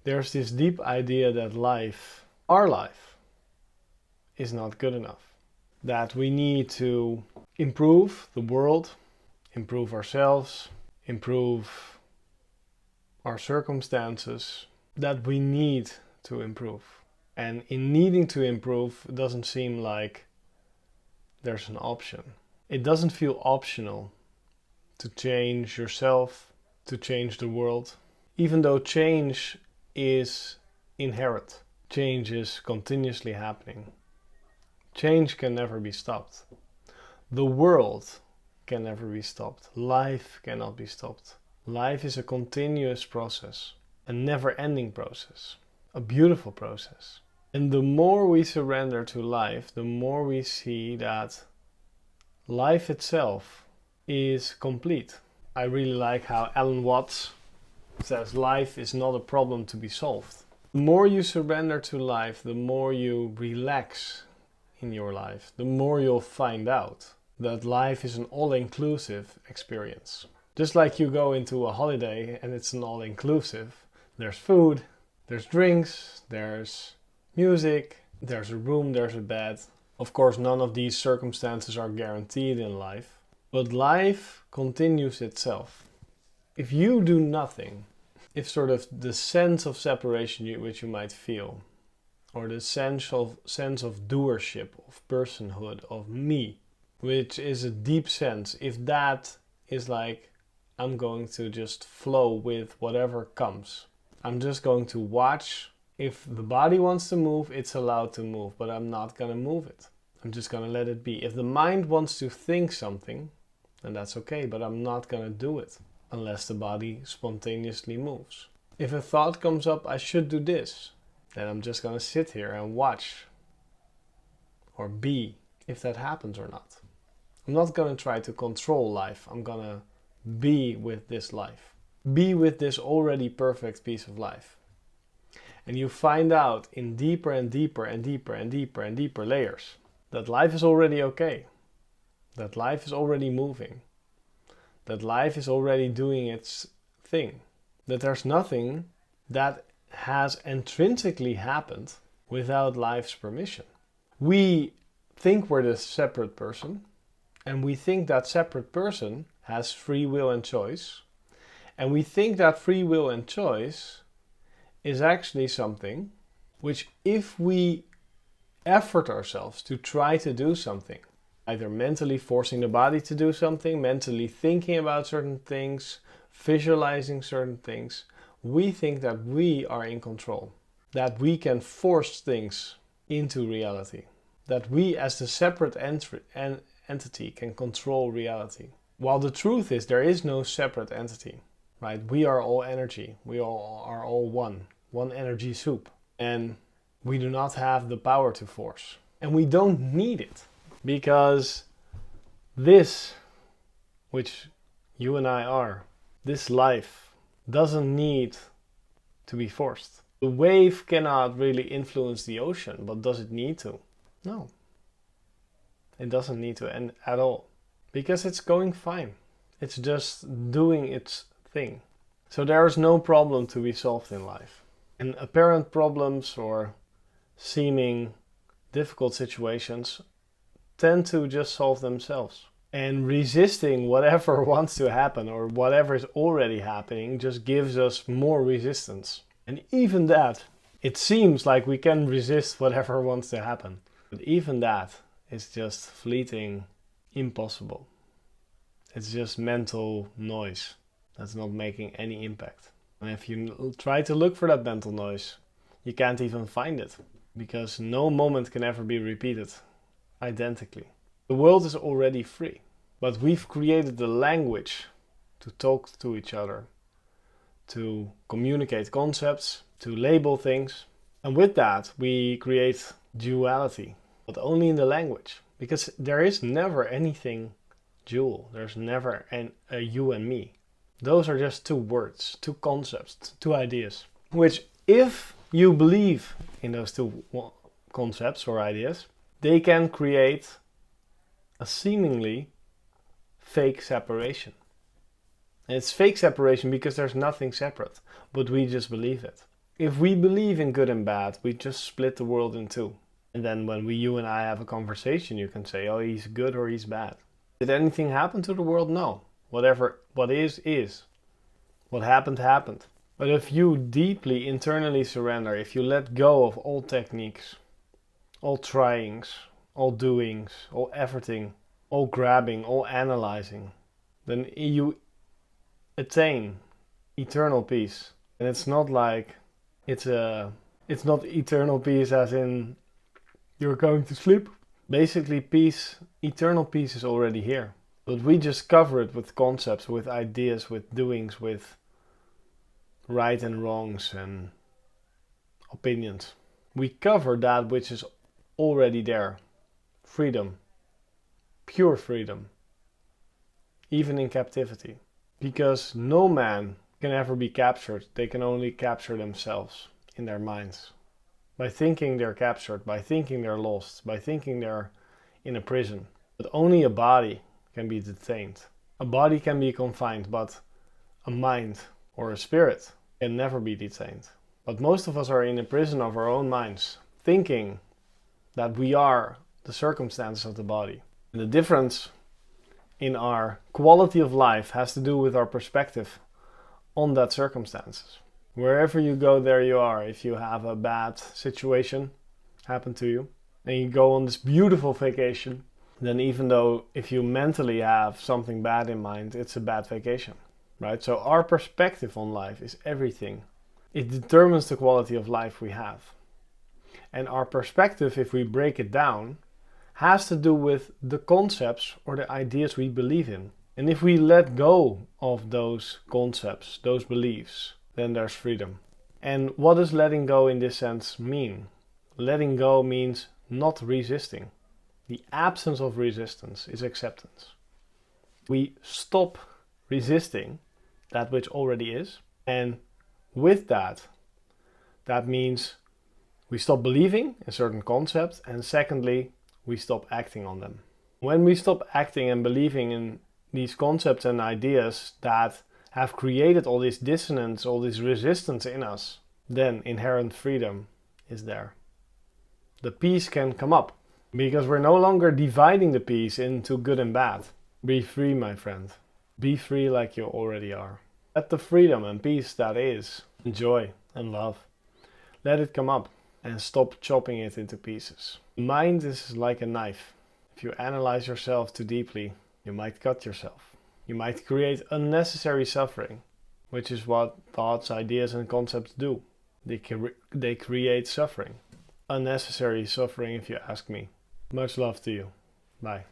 There's this deep idea that life, our life, is not good enough. That we need to improve the world, improve ourselves, improve our circumstances, that we need to improve. And in needing to improve, it doesn't seem like there's an option. It doesn't feel optional to change yourself, to change the world, even though change is inherent. Change is continuously happening. Change can never be stopped. The world can never be stopped. Life cannot be stopped. Life is a continuous process, a never-ending process, a beautiful process. And the more we surrender to life, the more we see that life itself is complete. I really like how Alan Watts says life is not a problem to be solved. The more you surrender to life, the more you relax in your life, the more you'll find out that life is an all-inclusive experience. Just like you go into a holiday and it's an all-inclusive, there's food, there's drinks, there's music, there's a room, there's a bed. Of course, none of these circumstances are guaranteed in life, but life continues itself. If you do nothing, if sort of the sense of separation which you might feel, or the sense of doership, of personhood, of me, which is a deep sense, if that is like, I'm going to just flow with whatever comes. I'm just going to watch. If the body wants to move, it's allowed to move, but I'm not going to move it. I'm just going to let it be. If the mind wants to think something, then that's okay, but I'm not going to do it unless the body spontaneously moves. If a thought comes up, I should do this, then I'm just going to sit here and watch or be if that happens or not. I'm not going to try to control life. I'm going to be with this life. Be with this already perfect piece of life. And you find out in deeper and deeper and deeper and deeper and deeper layers that life is already okay. That life is already moving. That life is already doing its thing. That there's nothing that has intrinsically happened without life's permission. We think we're this separate person, and we think that separate person has free will and choice, and we think that free will and choice is actually something which, if we effort ourselves to try to do something, either mentally forcing the body to do something, mentally thinking about certain things, visualizing certain things, we think that we are in control, that we can force things into reality, that we as the separate entity can control reality. While the truth is there is no separate entity, right? We are all energy. We all are all one energy soup. And we do not have the power to force. And we don't need it, because this, which you and I are, this life, doesn't need to be forced. The wave cannot really influence the ocean, but does it need to? No. It doesn't need to at all. Because it's going fine. It's just doing its thing. So there is no problem to be solved in life. And apparent problems or seeming difficult situations tend to just solve themselves. And resisting whatever wants to happen or whatever is already happening just gives us more resistance. And even that, it seems like we can resist whatever wants to happen. But even that is just fleeting, impossible. It's just mental noise that's not making any impact. And if you try to look for that mental noise, you can't even find it, because no moment can ever be repeated identically. The world is already free, but we've created the language to talk to each other, to communicate concepts, to label things. And with that, we create duality, but only in the language, because there is never anything dual. There's never a you and me. Those are just two words, two concepts, two ideas, which if you believe in those two concepts or ideas, they can create a seemingly fake separation. And it's fake separation because there's nothing separate, but we just believe it. If we believe in good and bad, we just split the world in two. And then when you and I have a conversation, you can say, oh, he's good or he's bad. Did anything happen to the world? No. What is. What happened, happened. But if you deeply internally surrender, if you let go of all techniques, all tryings, all doings, all efforting, all grabbing, all analyzing, then you attain eternal peace. And it's not like it's not eternal peace as in you're going to sleep. Basically, peace, eternal peace is already here. But we just cover it with concepts, with ideas, with doings, with right and wrongs and opinions. We cover that which is already there. Freedom. Pure freedom. Even in captivity. Because no man can ever be captured. They can only capture themselves in their minds. By thinking they're captured, by thinking they're lost, by thinking they're in a prison. But only a body can be detained. A body can be confined, but a mind or a spirit can never be detained. But most of us are in a prison of our own minds, thinking that we are the circumstances of the body. And the difference in our quality of life has to do with our perspective on that circumstances. Wherever you go, there you are. If you have a bad situation happen to you and you go on this beautiful vacation, then even though if you mentally have something bad in mind, it's a bad vacation, right? So our perspective on life is everything. It determines the quality of life we have. And our perspective, if we break it down, has to do with the concepts or the ideas we believe in. And if we let go of those concepts, those beliefs, then there's freedom. And what does letting go in this sense mean? Letting go means not resisting. The absence of resistance is acceptance. We stop resisting that which already is, and with that means we stop believing in certain concepts, and secondly, we stop acting on them. When we stop acting and believing in these concepts and ideas that have created all this dissonance, all this resistance in us, then inherent freedom is there. The peace can come up because we're no longer dividing the peace into good and bad. Be free, my friend. Be free like you already are. Let the freedom and peace that is, joy and love, let it come up and stop chopping it into pieces. Mind is like a knife. If you analyze yourself too deeply, you might cut yourself. You might create unnecessary suffering, which is what thoughts, ideas and concepts do. They create suffering. Unnecessary suffering, if you ask me. Much love to you. Bye.